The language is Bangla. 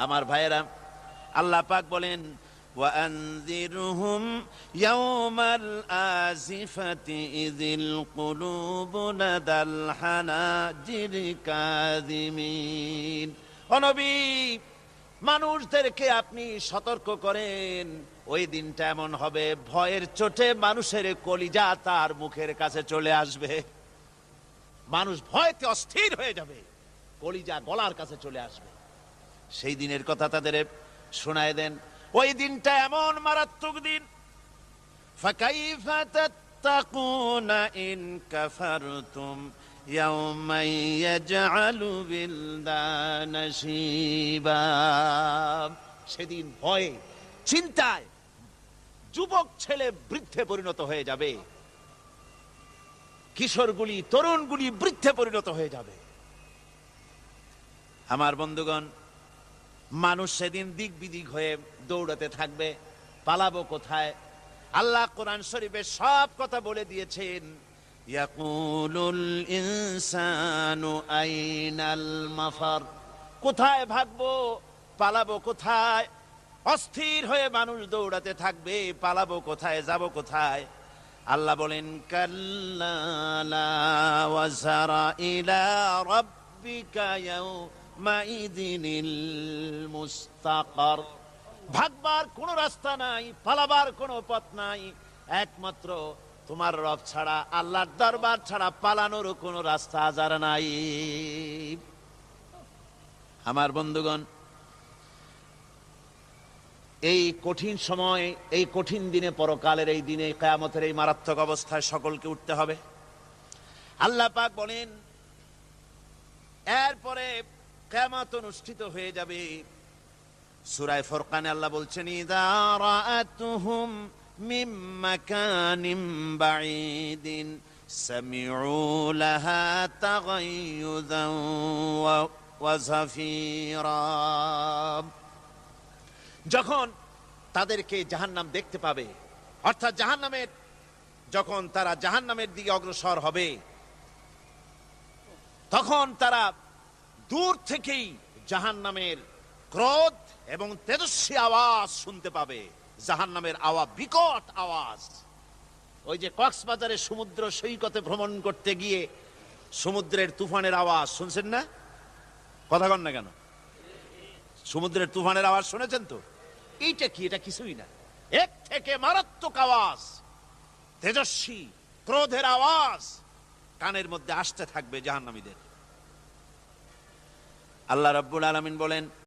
আমার ভাইয়েরা, আল্লাহ পাক বলেন وأنذرهم يوم الآزفة إذ القلوب لدى الحناجر كاظمين। ও নবী, মানুষদেরকে আপনি সতর্ক করেন, ওই দিনটা এমন হবে ভয়ের চোটে মানুষের কলিজা তার মুখের কাছে চলে আসবে। মানুষ ভয়তে অস্থির হয়ে যাবে, কলিজা গলার কাছে চলে আসবে। সেই দিনের কথা তাদের শোনায় দেন। ওই দিনটা এমন মারাত্মক দিন। ফাকাইফা তাত্তাকুনা ইন কাফারতুম ইয়াওমা ইয়াজআলু বিলদানা শিবা। সেদিন ভয়ে চিন্তায় যুবক ছেলে বৃদ্ধে পরিণত হয়ে যাবে, কিশোরগুলি তরুণগুলি বৃদ্ধে পরিণত হয়ে যাবে। আমার বন্ধুগণ, মানুষ সেদিন দিক বিদিক হয়ে দৌড়াতে থাকবে, পালাবো কোথায়? আল্লাহ কোরআন শরীফে সব কথা বলে দিয়েছেন। ইয়াকুলুল ইনসানু আইনাল মাফার, কোথায় ভাগবো, পালাবো কোথায়? অস্থির হয়ে মানুষ দৌড়াতে থাকবে, পালাবো কোথায়, যাব কোথায়? আল্লাহ বলেন কাল্লা লা ওয়াজারা ইলা রাব্বিকা ইয়াউমাইযিনিল মুস্তাকার। ভাগবার কোনো রাস্তা নাই, পালাবার কোনো পথ নাই, একমাত্র তোমার রব ছাড়া, আল্লাহর দরবার ছাড়া পালানোর কোনো রাস্তা আজার নাই। আমার বন্ধুগণ, এই কঠিন সময়, এই কঠিন দিনে, পরকালের এই দিনে, কিয়ামতের এই মারাত্মক অবস্থায় সকলকে উঠতে হবে। আল্লাহ পাক বলেন এরপরে কিয়ামত অনুষ্ঠিত হয়ে যাবে। সূরা ফুরকানে আল্লাহ বলছেন ইযা রাআতুহুম মিন মাকানিন বাঈদিন সামিউ লাহা তাগায়্যুযান ওয়া যাফীরা। যখন তাদেরকে জাহান্নাম দেখতে পাবে, অর্থাৎ জাহান্নামের, যখন তারা জাহান্নামের দিকে অগ্রসর হবে, তখন তারা দূর থেকেই জাহান্নামের ক্রোধ এবং তেজস্বী আওয়াজ শুনতে পাবে। জাহান্নামের আওয়াজ, বিকট আওয়াজ। ওই যে কক্সবাজারে সমুদ্র সৈকতে ভ্রমণ করতে গিয়ে সমুদ্রের তুফানের আওয়াজ শুনছেন না? কথা কন না কেন? সমুদ্রের তুফানের আওয়াজ শুনেছেন তো? এইটা কি? এটা কিছুই না, এক থেকে মারাত্মক আওয়াজ, তেজস্বী ক্রোধের আওয়াজ কানের মধ্যে আসতে থাকবে জাহান্নামীদের। আল্লাহ রাব্বুল আলামিন বলেন